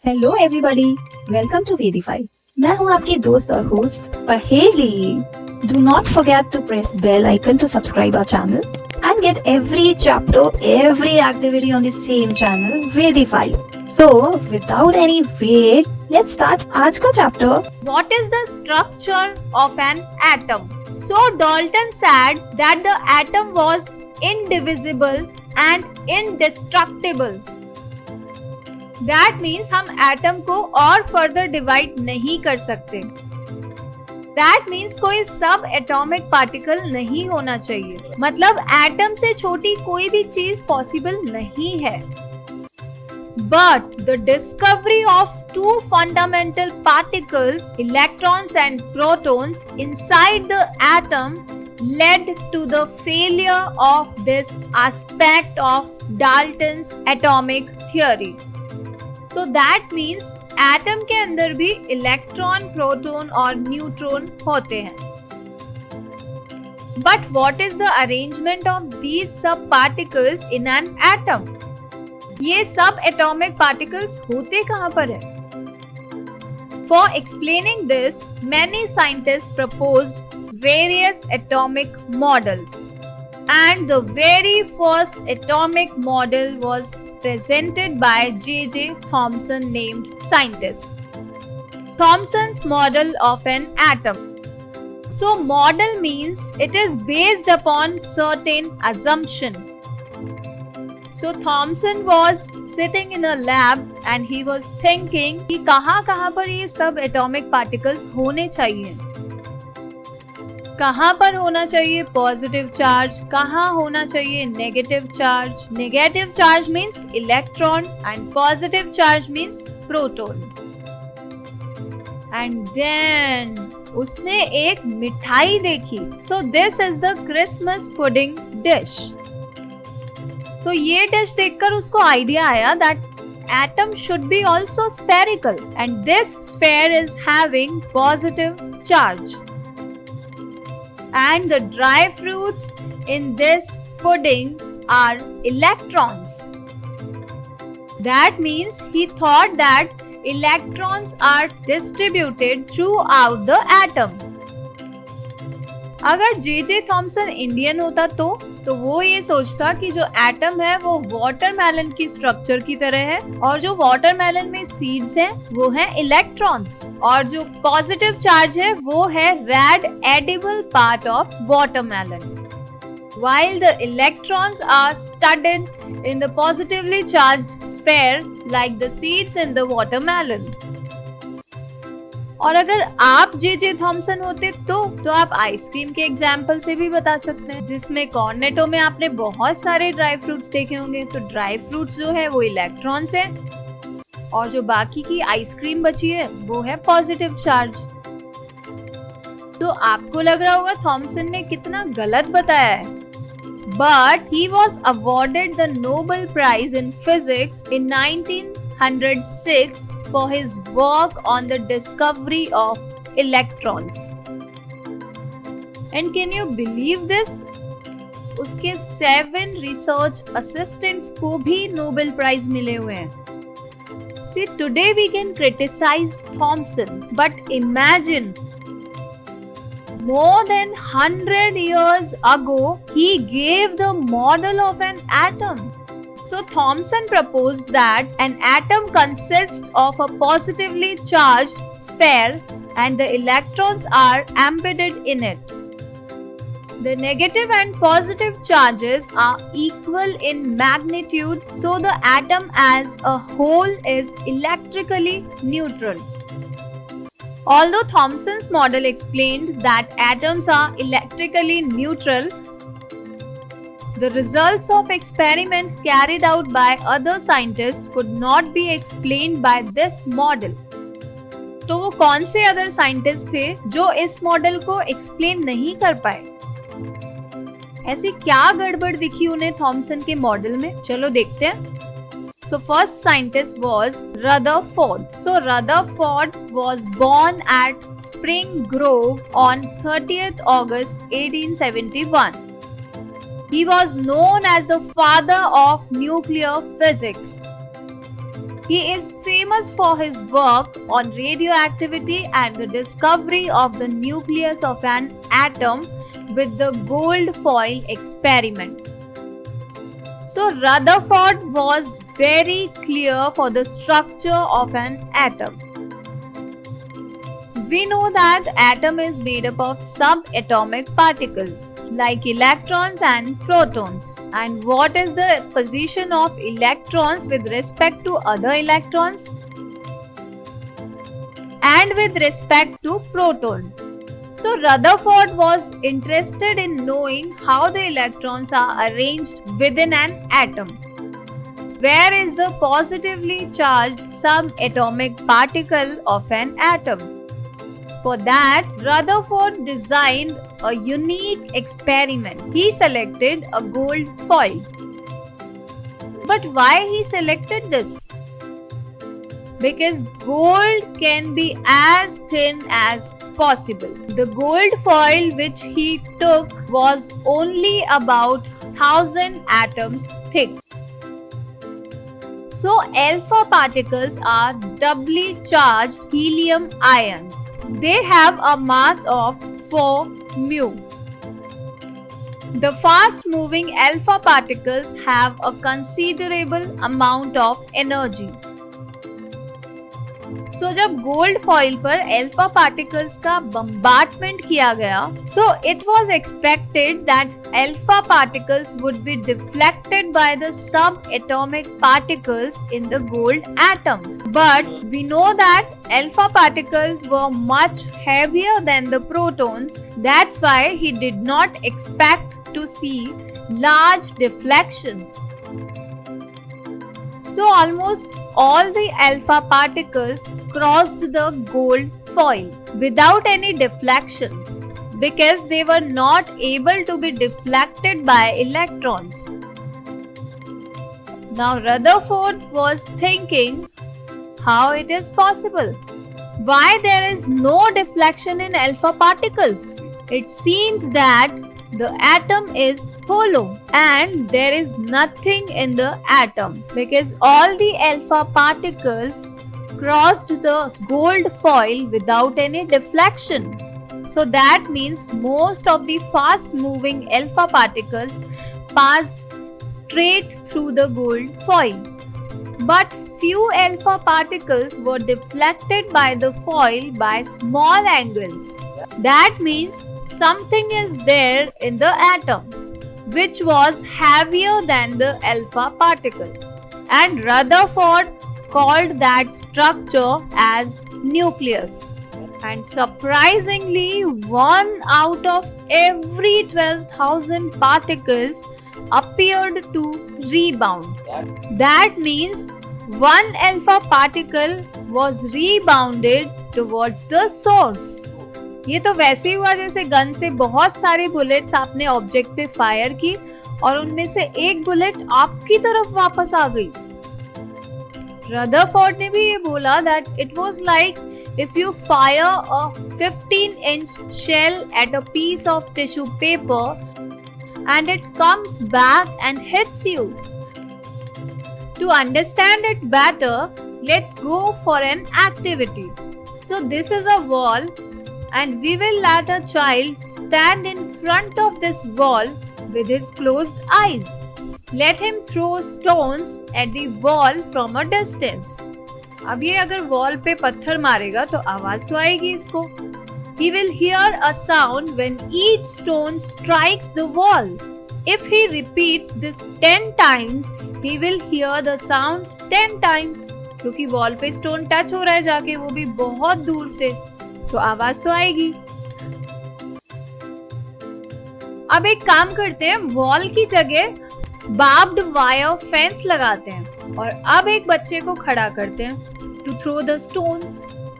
Hello everybody, welcome to Vedify. मैं हूं आपकी दोस्त और host Paheli. Do not forget to press bell icon to subscribe our channel and get every chapter, every activity on the same channel Vedify. So without any wait, let's start आज का chapter. What is the structure of an atom? So Dalton said that the atom was indivisible and indestructible. That means हम atom को और further divide नहीं कर सकते. That means कोई सब एटॉमिक पार्टिकल नहीं होना चाहिए. मतलब एटम से छोटी कोई भी चीज पॉसिबल नहीं है. But the discovery of two fundamental particles, electrons and protons, inside the atom led to the failure of this aspect of Dalton's atomic theory. So that means atom के अंदर भी इलेक्ट्रॉन, प्रोटॉन और neutron होते हैं. But what is the arrangement of these sub-particles in an atom? ये सब atomic particles होते कहाँ पर है? For explaining this, many scientists proposed various atomic models, and the very first atomic model was presented by J.J. Thomson, named scientist. Thomson's model of an atom. So model means it is based upon certain assumption. So Thomson was sitting in a lab and he was thinking कि कहाँ पर ये सब atomic particles होने चाहिए. कहाँ पर होना चाहिए पॉजिटिव चार्ज, कहाँ होना चाहिए negative charge. Negative charge means electron and positive charge means proton. And then उसने एक मिठाई देखी. So this is the Christmas pudding dish. So ये डिश देखकर उसको आइडिया आया that atom should be also spherical and this sphere is having positive charge. And the dry fruits in this pudding are electrons. That means he thought that electrons are distributed throughout the atom. अगर J.J. Thompson Indian होता तो वो ये सोचता कि जो atom है वो वाटरमेलन की स्ट्रक्चर की तरह है और जो वाटरमेलन में सीड्स हैं वो हैं इलेक्ट्रॉन्स और जो पॉजिटिव चार्ज है वो है red edible part of watermelon. While the electrons are studded in the positively charged sphere like the seeds in the watermelon. और अगर आप J.J. थॉमसन होते तो आप आइसक्रीम के एग्जाम्पल से भी बता सकते हैं, जिसमें कॉर्नेटो में आपने बहुत सारे ड्राई फ्रूट्स देखे होंगे. तो ड्राई फ्रूट्स जो है वो इलेक्ट्रॉन्स हैं और जो बाकी की आइसक्रीम बची है वो है पॉजिटिव चार्ज. तो आपको लग रहा होगा थॉमसन ने कितना गलत बताया है. But he was awarded the Nobel Prize in Physics in 1906 for his work on the discovery of electrons. And can you believe this? उसके 7 research assistants को भी Nobel Prize मिले हुए हैं. See, today we can criticize Thomson, but imagine more than 100 years ago he gave the model of an atom. So Thomson proposed that an atom consists of a positively charged sphere and the electrons are embedded in it. The negative and positive charges are equal in magnitude, so the atom as a whole is electrically neutral. Although Thomson's model explained that atoms are electrically neutral, the results of experiments carried out by other scientists could not be explained by this model. तो वो कौन से other scientist थे जो इस model को explain नहीं कर पाए? ऐसी क्या गड़बड़ दिखी उन्हें थॉमसन के मॉडल में? चलो देखते हैं. So first scientist was Rutherford. So Rutherford was born at Spring Grove on 30th August 1871. He was known as the father of nuclear physics. He is famous for his work on radioactivity and the discovery of the nucleus of an atom with the gold foil experiment. So Rutherford was very clear for the structure of an atom. We know that atom is made up of subatomic particles like electrons and protons. And what is the position of electrons with respect to other electrons and with respect to proton? So Rutherford was interested in knowing how the electrons are arranged within an atom. Where is the positively charged subatomic particle of an atom? For that, Rutherford designed a unique experiment. He selected a gold foil. But why he selected this? Because gold can be as thin as possible. The gold foil which he took was only about 1000 atoms thick. So alpha particles are doubly charged helium ions. They have a mass of 4 mu. The fast moving alpha particles have a considerable amount of energy. So जब gold foil पर alpha particles का bombardment किया गया, so it was expected that alpha particles would be deflected by the subatomic particles in the gold atoms. But we know that alpha particles were much heavier than the protons. That's why he did not expect to see large deflections. So almost all the alpha particles crossed the gold foil without any deflection because they were not able to be deflected by electrons. Now Rutherford was thinking how it is possible. Why there is no deflection in alpha particles? It seems that the atom is hollow and there is nothing in the atom because all the alpha particles crossed the gold foil without any deflection. So that means most of the fast moving alpha particles passed straight through the gold foil. But few alpha particles were deflected by the foil by small angles. That means something is there in the atom which was heavier than the alpha particle, and Rutherford called that structure as nucleus. And surprisingly, 1 out of every 12,000 particles appeared to rebound. That means one alpha particle was rebounded towards the source. ये तो वैसे ही हुआ जैसे gun से बहुत सारे bullets आपने object पे फायर की और उनमें से एक बुलेट आपकी तरफ वापस आ गई. रदरफोर्ड ने भी ये बोला that it was like if you fire a 15-inch shell at a piece of tissue paper and it comes back and hits you. To understand it better, let's go for an activity. So this is a wall and we will let a child stand in front of this wall with his closed eyes. Let him throw stones at the wall from a distance. अब ये अगर wall पे पत्थर मारेगा तो आवाज तो आएगी इसको. He will hear a sound when each stone strikes the wall. If he repeats this 10 times, he will hear the sound 10 times. क्योंकि वॉल पे स्टोन टच हो रहा है जाके, वो भी बहुत दूर से, तो आवाज तो आएगी. अब एक काम करते हैं, वॉल की जगह बार्ब्ड वायर फेंस लगाते हैं और अब एक बच्चे को खड़ा करते हैं to throw the stones.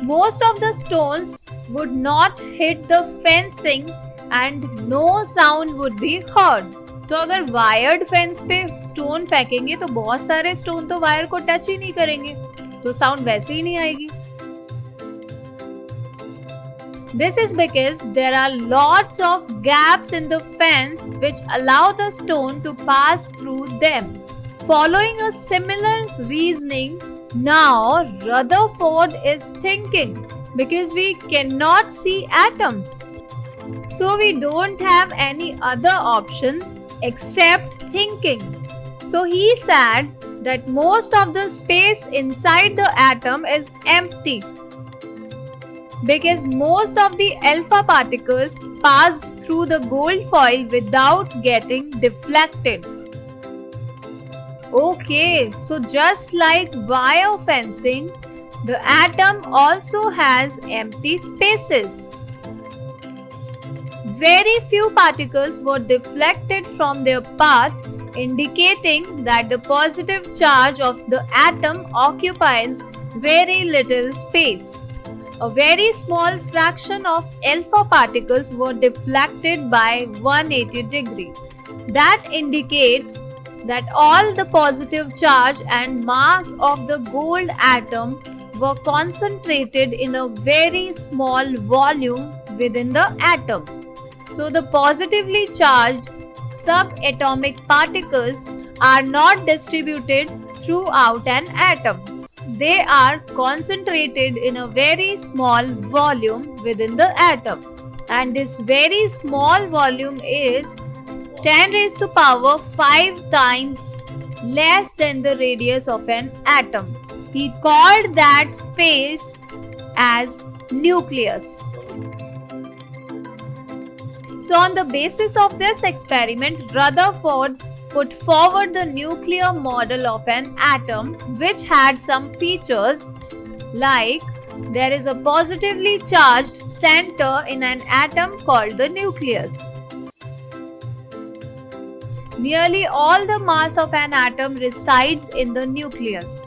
Most of the stones would not hit the fencing and no sound would be heard. तो अगर वायर्ड फेंस पे स्टोन फेंकेंगे तो बहुत सारे स्टोन तो वायर को टच ही नहीं करेंगे, तो साउंड वैसे ही नहीं आएगी. This is because there are lots of gaps in the fence which allow the stone to pass through them. Following a similar reasoning, Now Rutherford is thinking because we cannot see atoms. So we don't have any other option except thinking. So he said that most of the space inside the atom is empty because most of the alpha particles passed through the gold foil without getting deflected. Okay, so just like wire fencing, the atom also has empty spaces. Very few particles were deflected from their path, indicating that the positive charge of the atom occupies very little space. A very small fraction of alpha particles were deflected by 180 degrees. That indicates that all the positive charge and mass of the gold atom were concentrated in a very small volume within the atom. So the positively charged subatomic particles are not distributed throughout an atom. They are concentrated in a very small volume within the atom. And this very small volume is 10 raised to power 5 times less than the radius of an atom. He called that space as nucleus. So on the basis of this experiment, Rutherford put forward the nuclear model of an atom which had some features like there is a positively charged center in an atom called the nucleus. Nearly all the mass of an atom resides in the nucleus.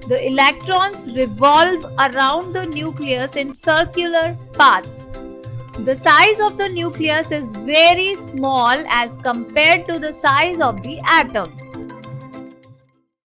The electrons revolve around the nucleus in circular paths. The size of the nucleus is very small as compared to the size of the atom.